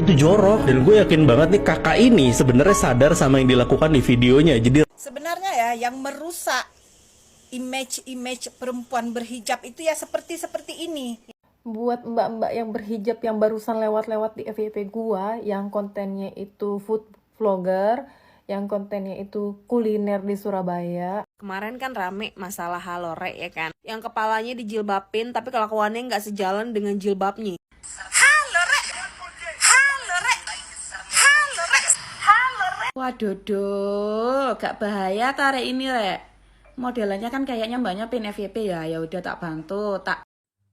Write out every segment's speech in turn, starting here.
Itu jorok, dan gue yakin banget nih kakak ini sebenarnya sadar sama yang dilakukan di videonya. Jadi Sebenarnya ya yang merusak image perempuan berhijab itu ya seperti ini. Buat mbak-mbak yang berhijab yang barusan lewat-lewat di FYP gua yang kontennya itu food vlogger, yang kontennya itu kuliner di Surabaya. Kemarin kan rame masalah Halore ya kan, yang kepalanya dijilbabin tapi kelakuannya nggak sejalan dengan jilbabnya. Waduh, gak bahaya tarik ini, Rek. Modelannya kan kayaknya mbaknya pin FYP ya. Ya udah tak bantu, tak.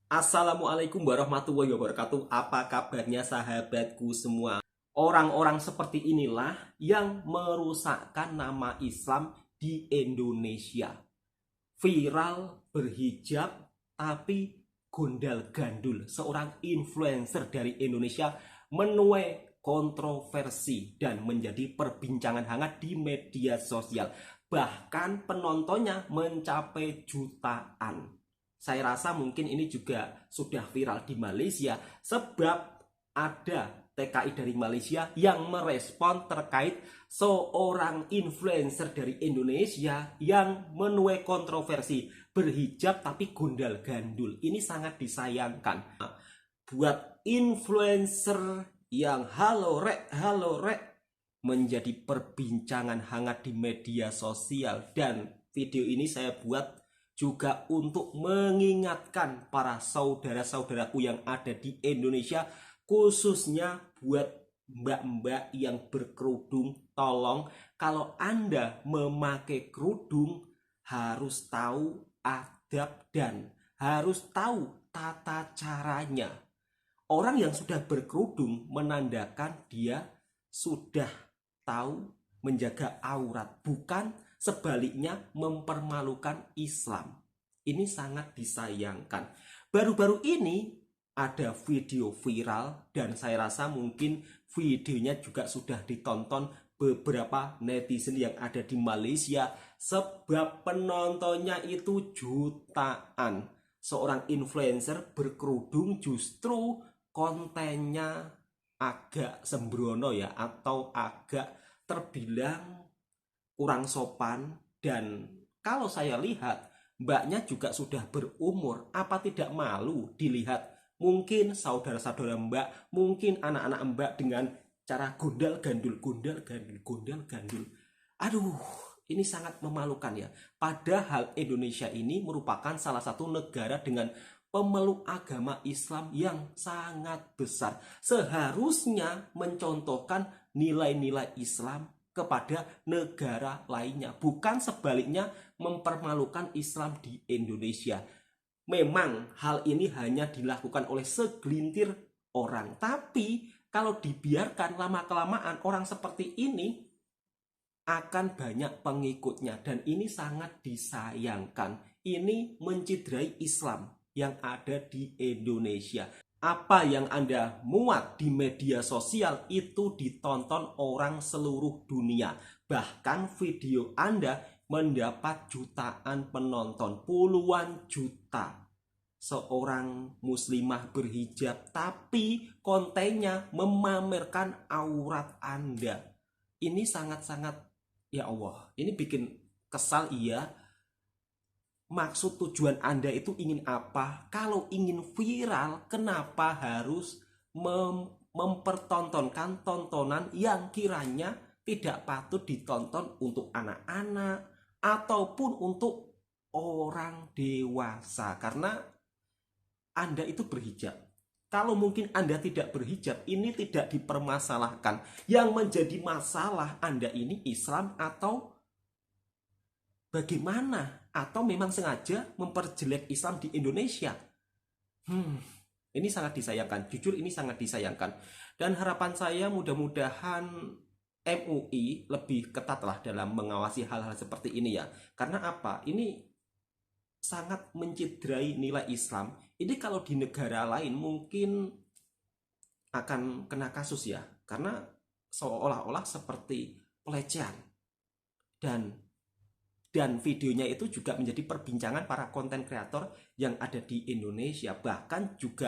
Assalamualaikum warahmatullahi wabarakatuh. Apa kabarnya sahabatku semua? Orang-orang seperti inilah yang merusakkan nama Islam di Indonesia. Viral, berhijab, tapi gondal gandul. Seorang influencer dari Indonesia menuai kontroversi dan menjadi perbincangan hangat di media sosial. Bahkan penontonnya mencapai jutaan. Saya rasa mungkin ini juga sudah viral di Malaysia sebab ada TKI dari Malaysia yang merespon terkait seorang influencer dari Indonesia yang menuai kontroversi berhijab tapi gondal gandul. Ini sangat disayangkan. Buat influencer yang halo rek menjadi perbincangan hangat di media sosial, dan video ini saya buat juga untuk mengingatkan para saudara-saudaraku yang ada di Indonesia, khususnya buat mbak-mbak yang berkerudung. Tolong kalau Anda memakai kerudung harus tahu adab dan harus tahu tata caranya. Orang yang sudah berkerudung menandakan dia sudah tahu menjaga aurat, bukan sebaliknya mempermalukan Islam. Ini sangat disayangkan. Baru-baru ini ada video viral dan saya rasa mungkin videonya juga sudah ditonton beberapa netizen yang ada di Malaysia sebab penontonnya itu jutaan. Seorang influencer berkerudung justru kontennya agak sembrono ya, atau agak terbilang kurang sopan. Dan kalau saya lihat mbaknya juga sudah berumur, apa tidak malu dilihat mungkin saudara-saudara mbak, mungkin anak-anak mbak dengan cara gondal gandul. Aduh, ini sangat memalukan ya. Padahal Indonesia ini merupakan salah satu negara dengan pemeluk agama Islam yang sangat besar. Seharusnya mencontohkan nilai-nilai Islam kepada negara lainnya, bukan sebaliknya mempermalukan Islam di Indonesia. Memang hal ini hanya dilakukan oleh segelintir orang, tapi kalau dibiarkan lama-kelamaan orang seperti ini akan banyak pengikutnya, dan ini sangat disayangkan. Ini menciderai Islam yang ada di Indonesia. Apa yang Anda muat di media sosial itu ditonton orang seluruh dunia. Bahkan video Anda mendapat jutaan penonton, puluhan juta. Seorang muslimah berhijab tapi kontennya memamerkan aurat Anda. Ini sangat-sangat, ya Allah, ini bikin kesal iya. Maksud tujuan Anda itu ingin apa? Kalau ingin viral, kenapa harus mempertontonkan tontonan yang kiranya tidak patut ditonton untuk anak-anak ataupun untuk orang dewasa? Karena Anda itu berhijab. Kalau mungkin Anda tidak berhijab, ini tidak dipermasalahkan. Yang menjadi masalah Anda ini Islam atau bagaimana? Atau memang sengaja memperjelek Islam di Indonesia? Ini sangat disayangkan. Jujur ini sangat disayangkan. Dan harapan saya mudah-mudahan MUI lebih ketatlah dalam mengawasi hal-hal seperti ini ya. Karena apa? Ini sangat menciderai nilai Islam. Ini kalau di negara lain mungkin akan kena kasus ya. Karena seolah-olah seperti pelecehan. Dan videonya itu juga menjadi perbincangan para konten kreator yang ada di Indonesia. Bahkan juga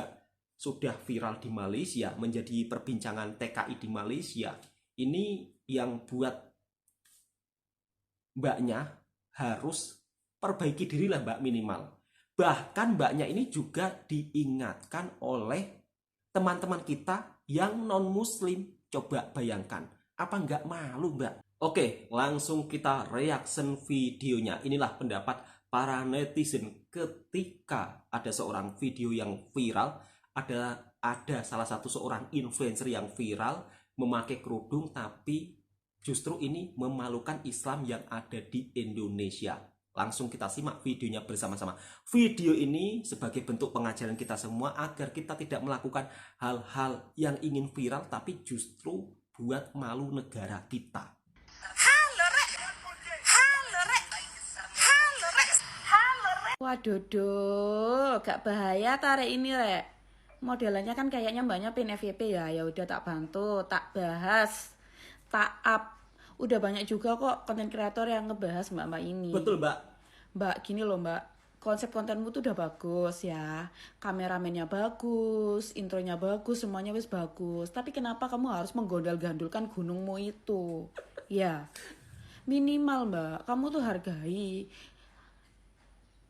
sudah viral di Malaysia, menjadi perbincangan TKI di Malaysia, ini yang buat mbaknya harus perbaiki diri lah mbak minimal. Bahkan mbaknya ini juga diingatkan oleh teman-teman kita yang non-muslim. Coba bayangkan, apa nggak malu mbak? Oke, langsung kita reaction videonya. Inilah pendapat para netizen ketika ada seorang video yang viral, ada salah satu seorang influencer yang viral memakai kerudung, tapi justru ini memalukan Islam yang ada di Indonesia. Langsung kita simak videonya bersama-sama. Video ini sebagai bentuk pengajaran kita semua agar kita tidak melakukan hal-hal yang ingin viral, tapi justru buat malu negara kita. Waduh, gak bahaya tarik ini rek. Modelannya kan kayaknya mbaknya pin FYP ya. Ya udah tak bantu, tak bahas, tak up. Udah banyak juga kok konten kreator yang ngebahas mbak-mbak ini. Betul mbak. Mbak, gini loh mbak, konsep kontenmu tuh udah bagus ya. Kameramennya bagus, intronya bagus, semuanya wis bagus. Tapi kenapa kamu harus menggondal-gandulkan gunungmu itu? Ya, minimal mbak, kamu tuh hargai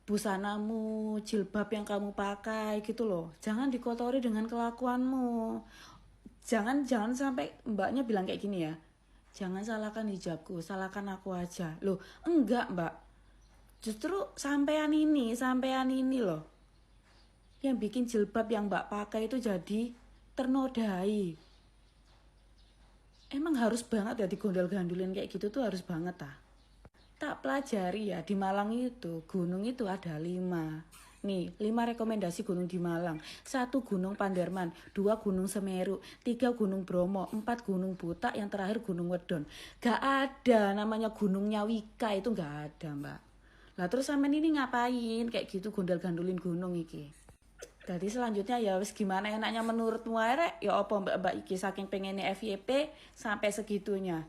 busanamu, jilbab yang kamu pakai gitu loh. Jangan dikotori dengan kelakuanmu. Jangan sampai mbaknya bilang kayak gini ya. Jangan salahkan hijabku, salahkan aku aja. Loh, enggak mbak. Justru sampean ini loh. Yang bikin jilbab yang mbak pakai itu jadi ternodai. Emang harus banget ya digondol-gandulin kayak gitu tuh, harus banget ah. Tak pelajari ya, di Malang itu gunung itu ada 5. Nih, 5 rekomendasi gunung di Malang. 1 Gunung Panderman, 2 Gunung Semeru, 3 Gunung Bromo, 4 Gunung Butak, yang terakhir Gunung Wedon. Gak ada namanya Gunung Nyawika, itu gak ada mbak. Lah terus sampean ini ngapain kayak gitu gondal-gandulin gunung iki? Jadi selanjutnya ya wis gimana enaknya menurutmu arek? Ya apa mbak-mbak iki saking pengennya FYP sampai segitunya.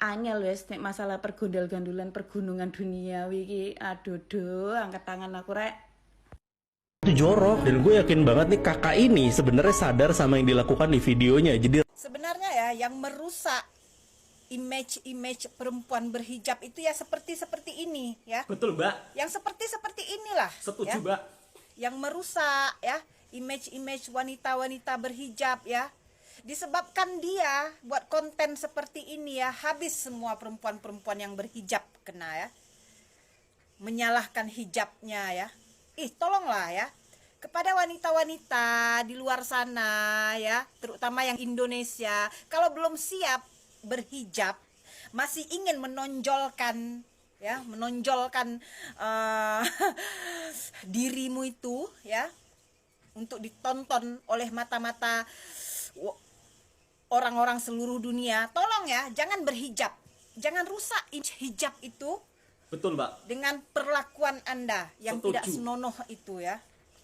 Angel wes nek masalah pergondal-gandulan pergunungan duniawi iki. Aduh, angkat tangan aku rek. Itu jorok, dan gue yakin banget nih kakak ini sebenarnya sadar sama yang dilakukan di videonya. Jadi Sebenarnya ya yang merusak image perempuan berhijab itu ya seperti ini ya. Betul mbak. Yang seperti inilah. Setuju ya. mbak. Yang merusak ya image wanita-wanita berhijab ya. Disebabkan dia buat konten seperti ini ya, habis semua perempuan-perempuan yang berhijab kena ya. Menyalahkan hijabnya ya. Tolonglah ya. Kepada wanita-wanita di luar sana ya, terutama yang Indonesia, kalau belum siap berhijab, masih ingin menonjolkan dirimu itu ya, untuk ditonton oleh mata-mata orang-orang seluruh dunia, tolong ya, jangan berhijab, jangan rusak hijab itu. Betul mbak. Dengan perlakuan Anda yang Setuju. tidak senonoh itu ya.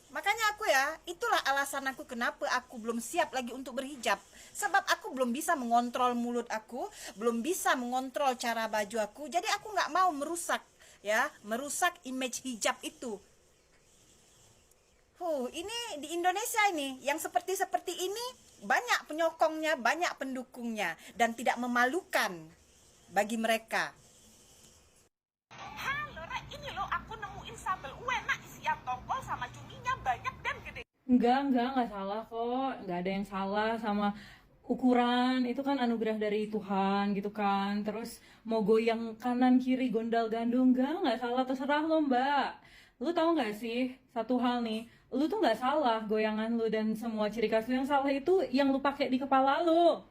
Makanya aku ya, itulah alasan aku kenapa aku belum siap lagi untuk berhijab. Sebab aku belum bisa mengontrol mulut aku, belum bisa mengontrol cara baju aku. Jadi aku nggak mau merusak image hijab itu. Ini di Indonesia ini yang seperti ini banyak penyokongnya, banyak pendukungnya, dan tidak memalukan bagi mereka. Halo, Rek, ini loh aku nemuin sambal enak isian tongkol sama cuminya banyak dan gede. Enggak salah kok. Enggak ada yang salah sama ukuran. Itu kan anugerah dari Tuhan gitu kan. Terus mau goyang kanan kiri gondal gandung, enggak salah, terserah lo mbak. Lu tahu nggak sih satu hal nih, lu tuh nggak salah goyangan lu dan semua ciri khas lu, yang salah itu yang lu pakai di kepala lu.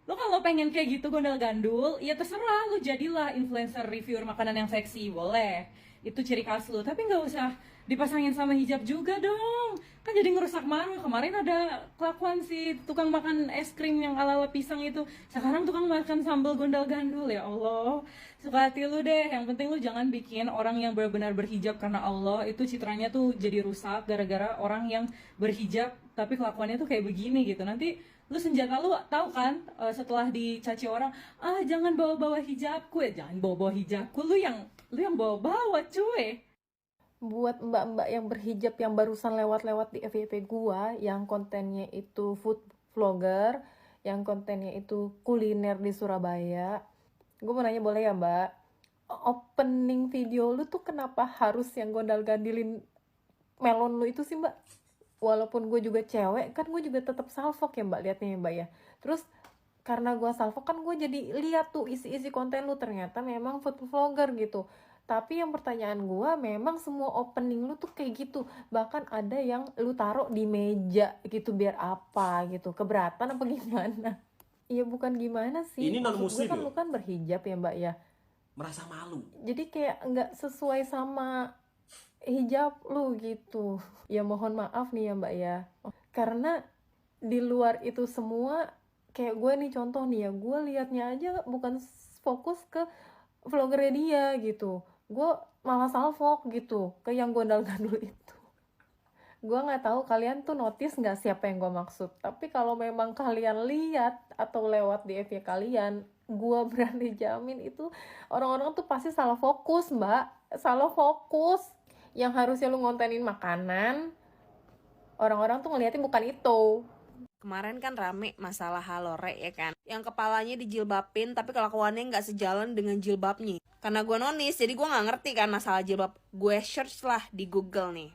Lu kalau pengen kayak gitu gondal gandul, ya terserah, lu jadilah influencer reviewer makanan yang seksi, boleh. Itu ciri khas lu, tapi nggak usah dipasangin sama hijab juga dong. Kan jadi ngerusak marwah. Kemarin ada kelakuan si tukang makan es krim yang ala-ala pisang itu. Sekarang tukang makan sambal gondal gandul, ya Allah. Suka hati lu deh, yang penting lu jangan bikin orang yang benar-benar berhijab karena Allah itu citranya tuh jadi rusak gara-gara orang yang berhijab tapi kelakuannya tuh kayak begini gitu. Nanti lu senjata lu tahu kan, setelah dicaci orang, jangan bawa-bawa hijabku, ya jangan bawa-bawa hijabku, lu yang bawa-bawa cuy. buat mbak-mbak yang berhijab yang barusan lewat-lewat di FYP gua, yang kontennya itu food vlogger, yang kontennya itu kuliner di Surabaya. Gue mau nanya boleh ya mbak, opening video lu tuh kenapa harus yang gondal-gandilin melon lu itu sih mbak? Walaupun gue juga cewek, kan gue juga tetap salfok ya mbak, liatnya ya mbak ya. Terus karena gue salfok kan gue jadi lihat tuh isi-isi konten lu, ternyata memang food vlogger gitu. Tapi yang pertanyaan gue, memang semua opening lu tuh kayak gitu, bahkan ada yang lu taruh di meja gitu, biar apa gitu, keberatan apa gimana? Iya bukan gimana sih, Ini maksud gue non-muslim kan loh, lu kan berhijab ya mbak ya, merasa malu. jadi kayak nggak sesuai sama hijab lu gitu. Ya mohon maaf nih ya mbak ya, karena di luar itu semua, kayak gue nih contoh nih ya, gue liatnya aja bukan fokus ke vloggernya dia gitu, gue malah salfok gitu ke yang gondal-gandul itu. Gue nggak tahu kalian tuh notice nggak siapa yang gue maksud, tapi kalau memang kalian lihat atau lewat di FYP kalian, gue berani jamin itu orang-orang tuh pasti salah fokus mbak, salah fokus. Yang harusnya lu ngontenin makanan, orang-orang tuh ngeliatin bukan itu. Kemarin kan rame masalah Halore ya kan, yang kepalanya dijilbabin tapi kelakuannya nggak sejalan dengan jilbabnya. Karena gue nonis, jadi gue nggak ngerti kan masalah jilbab. Gue search lah di Google nih.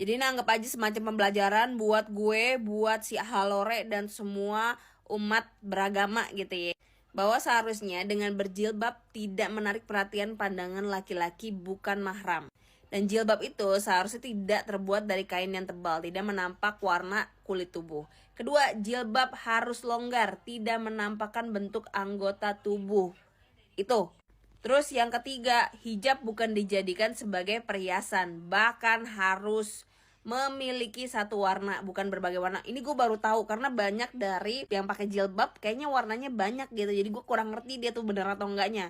Jadi ini anggap aja semacam pembelajaran buat gue, buat si Halore dan semua umat beragama gitu ya. Bahwa seharusnya dengan berjilbab tidak menarik perhatian pandangan laki-laki bukan mahram. Dan jilbab itu seharusnya tidak terbuat dari kain yang tebal, tidak menampak warna kulit tubuh. Kedua, jilbab harus longgar, tidak menampakkan bentuk anggota tubuh. Itu. Terus yang ketiga, hijab bukan dijadikan sebagai perhiasan, bahkan harus memiliki satu warna, bukan berbagai warna. Ini gue baru tahu karena banyak dari yang pakai jilbab kayaknya warnanya banyak gitu. Jadi gue kurang ngerti dia tuh bener atau enggaknya.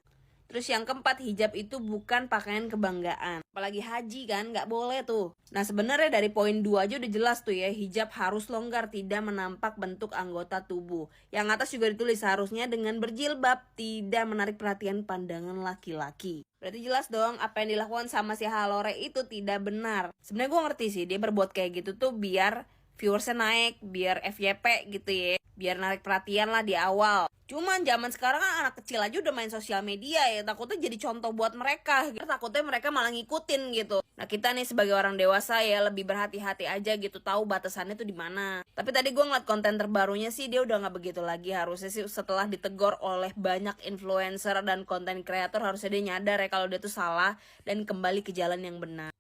Terus yang keempat, hijab itu bukan pakaian kebanggaan. Apalagi haji kan, nggak boleh tuh. Nah sebenarnya dari poin 2 aja udah jelas tuh ya, hijab harus longgar, tidak menampak bentuk anggota tubuh. Yang atas juga ditulis harusnya dengan berjilbab, tidak menarik perhatian pandangan laki-laki. Berarti jelas dong apa yang dilakukan sama si Halore itu tidak benar. Sebenarnya gue ngerti sih dia berbuat kayak gitu tuh biar viewersnya naik, biar FYP gitu ya, biar narik perhatian lah di awal. Cuman zaman sekarang kan anak kecil aja udah main sosial media ya, takutnya jadi contoh buat mereka, takutnya mereka malah ngikutin gitu. Nah kita nih sebagai orang dewasa ya lebih berhati-hati aja gitu, tahu batasannya tuh di mana. Tapi tadi gue ngeliat konten terbarunya sih dia udah nggak begitu lagi. Harusnya sih setelah ditegor oleh banyak influencer dan konten kreator, harusnya dia nyadar ya kalau dia tuh salah dan kembali ke jalan yang benar.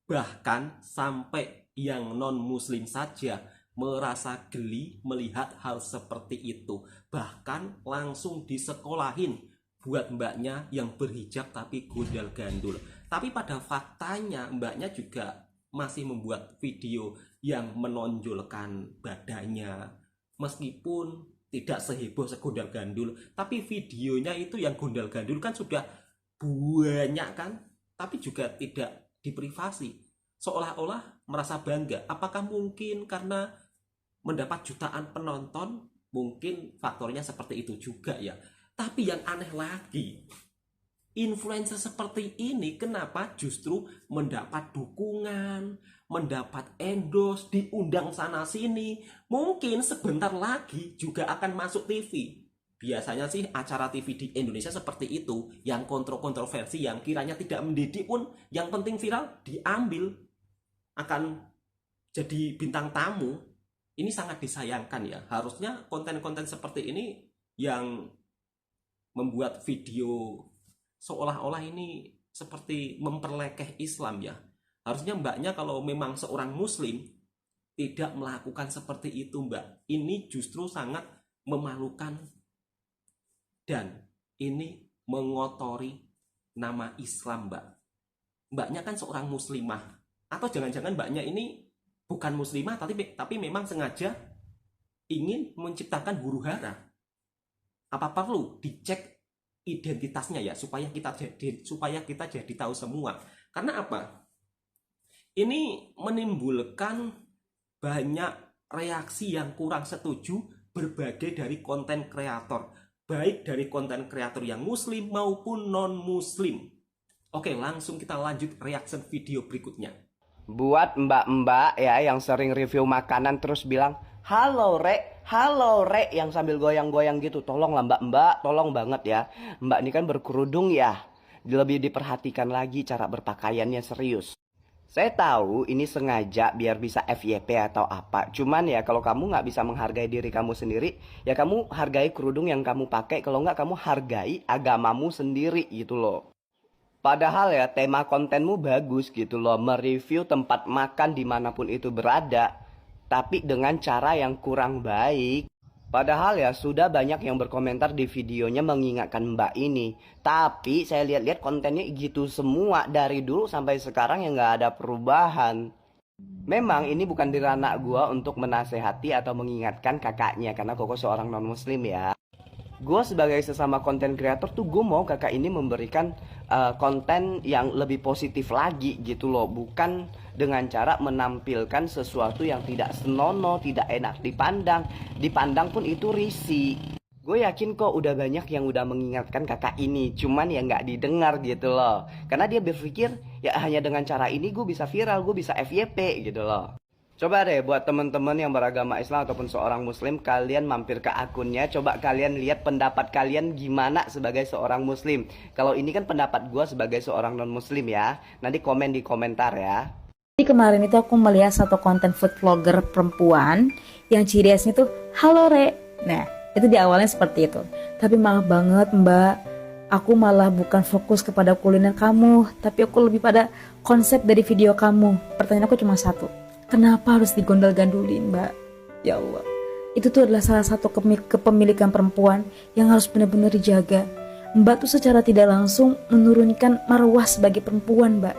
Bahkan sampai yang non-muslim saja merasa geli melihat hal seperti itu. Bahkan langsung disekolahin buat mbaknya yang berhijab tapi gondal gandul. Tapi pada faktanya mbaknya juga masih membuat video yang menonjolkan badannya. Meskipun tidak seheboh segondal gandul, tapi videonya itu yang gondal gandul kan sudah banyak kan, tapi juga tidak diprivasi. Seolah-olah merasa bangga. Apakah mungkin karena mendapat jutaan penonton? Mungkin faktornya seperti itu juga ya. Tapi yang aneh lagi, influencer seperti ini kenapa justru mendapat dukungan, mendapat endorse, diundang sana sini. Mungkin sebentar lagi juga akan masuk TV. Biasanya sih acara TV di Indonesia seperti itu, yang kontroversi, yang kiranya tidak mendidik pun, yang penting viral, diambil, akan jadi bintang tamu. Ini sangat disayangkan ya. Harusnya konten-konten seperti ini yang membuat video seolah-olah ini seperti memperlekeh Islam ya. Harusnya mbaknya kalau memang seorang muslim tidak melakukan seperti itu mbak. Ini justru sangat memalukan dan ini mengotori nama Islam mbak. Mbaknya kan seorang muslimah. Atau jangan-jangan mbaknya ini bukan muslimah tapi memang sengaja ingin menciptakan huru hara. Apa perlu dicek identitasnya ya supaya kita jadi tahu semua. Karena apa? Ini menimbulkan banyak reaksi yang kurang setuju berbagai dari konten kreator, baik dari konten kreator yang muslim maupun non muslim. Oke, langsung kita lanjut reaction video berikutnya. Buat mbak-mbak ya yang sering review makanan terus bilang, halo rek, yang sambil goyang-goyang gitu. Tolonglah mbak-mbak, tolong banget ya. Mbak ini kan berkerudung ya. Lebih diperhatikan lagi cara berpakaiannya, serius. Saya tahu ini sengaja biar bisa FYP atau apa. Cuman ya kalau kamu nggak bisa menghargai diri kamu sendiri, ya kamu hargai kerudung yang kamu pakai. Kalau nggak kamu hargai agamamu sendiri gitu loh. Padahal ya tema kontenmu bagus gitu loh. Mereview tempat makan dimanapun itu berada. Tapi dengan cara yang kurang baik. Padahal ya sudah banyak yang berkomentar di videonya mengingatkan mbak ini. Tapi saya lihat-lihat kontennya gitu semua. Dari dulu sampai sekarang yang nggak ada perubahan. Memang ini bukan di ranah gua untuk menasehati atau mengingatkan kakaknya. Karena Koko seorang non muslim ya. Gue sebagai sesama konten kreator tuh gue mau kakak ini memberikan konten yang lebih positif lagi gitu loh. Bukan dengan cara menampilkan sesuatu yang tidak senonoh, tidak enak dipandang. Dipandang pun itu risih. Gue yakin kok udah banyak yang udah mengingatkan kakak ini. Cuman ya nggak didengar gitu loh. Karena dia berpikir ya hanya dengan cara ini gue bisa viral, gue bisa FYP gitu loh. Coba deh buat teman-teman yang beragama Islam ataupun seorang muslim, kalian mampir ke akunnya, coba kalian lihat pendapat kalian gimana sebagai seorang muslim. Kalau ini kan pendapat gue sebagai seorang non muslim ya. Nanti komen di komentar ya. Jadi kemarin itu aku melihat satu konten food vlogger perempuan yang ciri khasnya tuh halo re. Nah itu di awalnya seperti itu. Tapi maaf banget mbak, aku malah bukan fokus kepada kuliner kamu, tapi aku lebih pada konsep dari video kamu. Pertanyaan aku cuma satu. Kenapa harus digondol-gandulin mbak? Ya Allah, itu tuh adalah salah satu kepemilikan perempuan yang harus benar-benar dijaga. Mbak tuh secara tidak langsung menurunkan marwah sebagai perempuan mbak.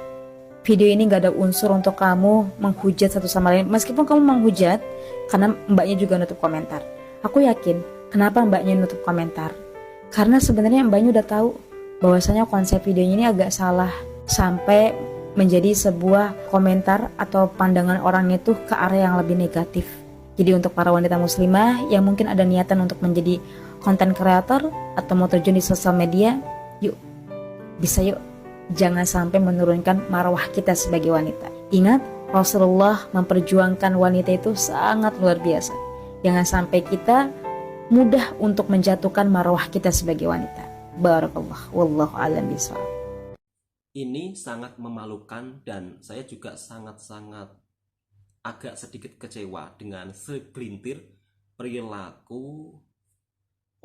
Video ini gak ada unsur untuk kamu menghujat satu sama lain. Meskipun kamu menghujat, karena mbaknya juga nutup komentar. Aku yakin, kenapa mbaknya nutup komentar? Karena sebenarnya mbaknya udah tahu bahwasanya konsep videonya ini agak salah. Sampai menjadi sebuah komentar atau pandangan orang itu ke arah yang lebih negatif. Jadi untuk para wanita muslimah yang mungkin ada niatan untuk menjadi konten kreator atau mau terjun di sosial media, yuk, bisa yuk. Jangan sampai menurunkan marwah kita sebagai wanita. Ingat, Rasulullah memperjuangkan wanita itu sangat luar biasa. Jangan sampai kita mudah untuk menjatuhkan marwah kita sebagai wanita. Barakallah, wallahu a'lam bishawab. Ini sangat memalukan dan saya juga sangat-sangat agak sedikit kecewa dengan segelintir perilaku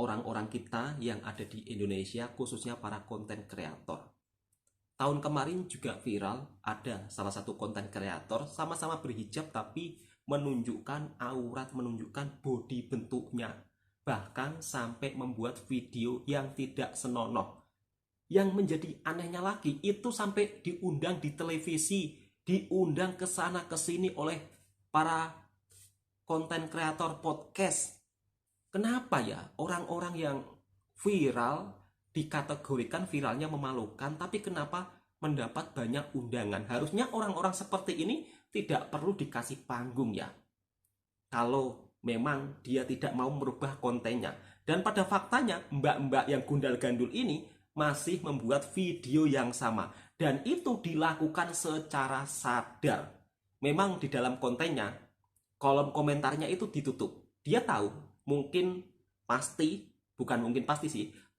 orang-orang kita yang ada di Indonesia, khususnya para konten kreator. Tahun kemarin juga viral, ada salah satu konten kreator sama-sama berhijab tapi menunjukkan aurat, menunjukkan body bentuknya. Bahkan sampai membuat video yang tidak senonoh. Yang menjadi anehnya lagi, itu sampai diundang di televisi, diundang ke sana ke sini oleh para konten kreator podcast. Kenapa ya orang-orang yang viral dikategorikan viralnya memalukan, tapi kenapa mendapat banyak undangan? Harusnya orang-orang seperti ini tidak perlu dikasih panggung ya. Kalau memang dia tidak mau merubah kontennya. Dan pada faktanya mbak-mbak yang gundal gandul ini masih membuat video yang sama. Dan itu dilakukan secara sadar. Memang di dalam kontennya, kolom komentarnya itu ditutup. Dia tahu,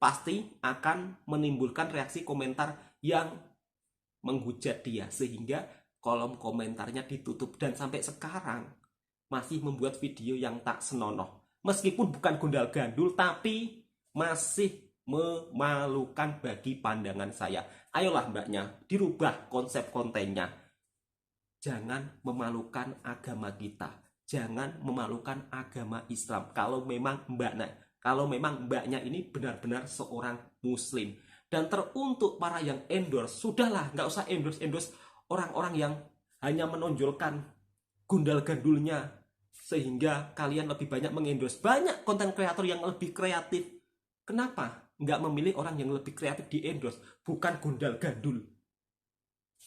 pasti akan menimbulkan reaksi komentar yang menghujat dia. Sehingga kolom komentarnya ditutup. Dan sampai sekarang masih membuat video yang tak senonoh. Meskipun bukan gundal gandul, tapi masih memalukan bagi pandangan saya. Ayolah mbaknya, dirubah konsep kontennya. Jangan memalukan agama kita. Jangan memalukan agama Islam. Kalau memang mbaknya ini benar-benar seorang muslim. Dan teruntuk para yang endorse, sudahlah, nggak usah endorse orang-orang yang hanya menonjolkan gundal gandulnya. Sehingga kalian lebih banyak mengendorse banyak konten kreator yang lebih kreatif. Kenapa nggak memilih orang yang lebih kreatif di endorse, bukan gundal gandul?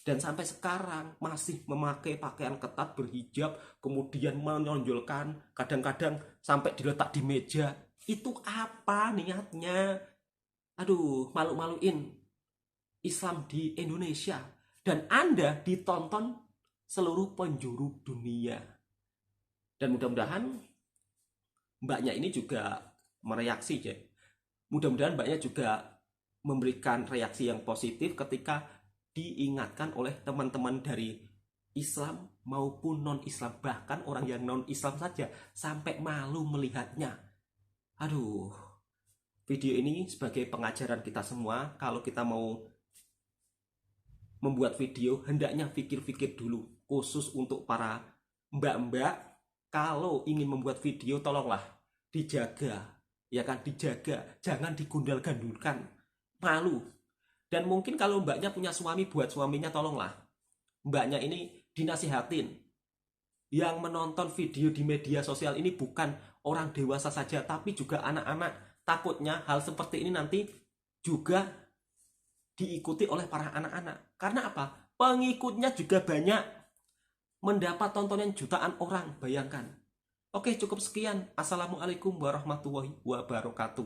Dan sampai sekarang masih memakai pakaian ketat, berhijab, kemudian menonjolkan, kadang-kadang sampai diletak di meja. Itu apa niatnya? Aduh, malu-maluin. Islam di Indonesia. Dan Anda ditonton seluruh penjuru dunia. Dan mudah-mudahan mbaknya ini juga mereaksi ya. Mudah-mudahan mbaknya juga memberikan reaksi yang positif ketika diingatkan oleh teman-teman dari Islam maupun non-Islam, bahkan orang yang non-Islam saja sampai malu melihatnya. Aduh, video ini sebagai pengajaran kita semua, kalau kita mau membuat video hendaknya pikir-pikir dulu, khusus untuk para mbak-mbak. Kalau ingin membuat video tolonglah dijaga, ya kan, dijaga, jangan digundal-gandulkan, malu. Dan mungkin kalau mbaknya punya suami, buat suaminya tolonglah mbaknya ini dinasihatin. Yang menonton video di media sosial ini bukan orang dewasa saja, tapi juga anak-anak. Takutnya hal seperti ini nanti juga diikuti oleh para anak-anak. Karena apa? Pengikutnya juga banyak, mendapat tontonan jutaan orang, bayangkan. Oke, cukup sekian. Assalamualaikum warahmatullahi wabarakatuh.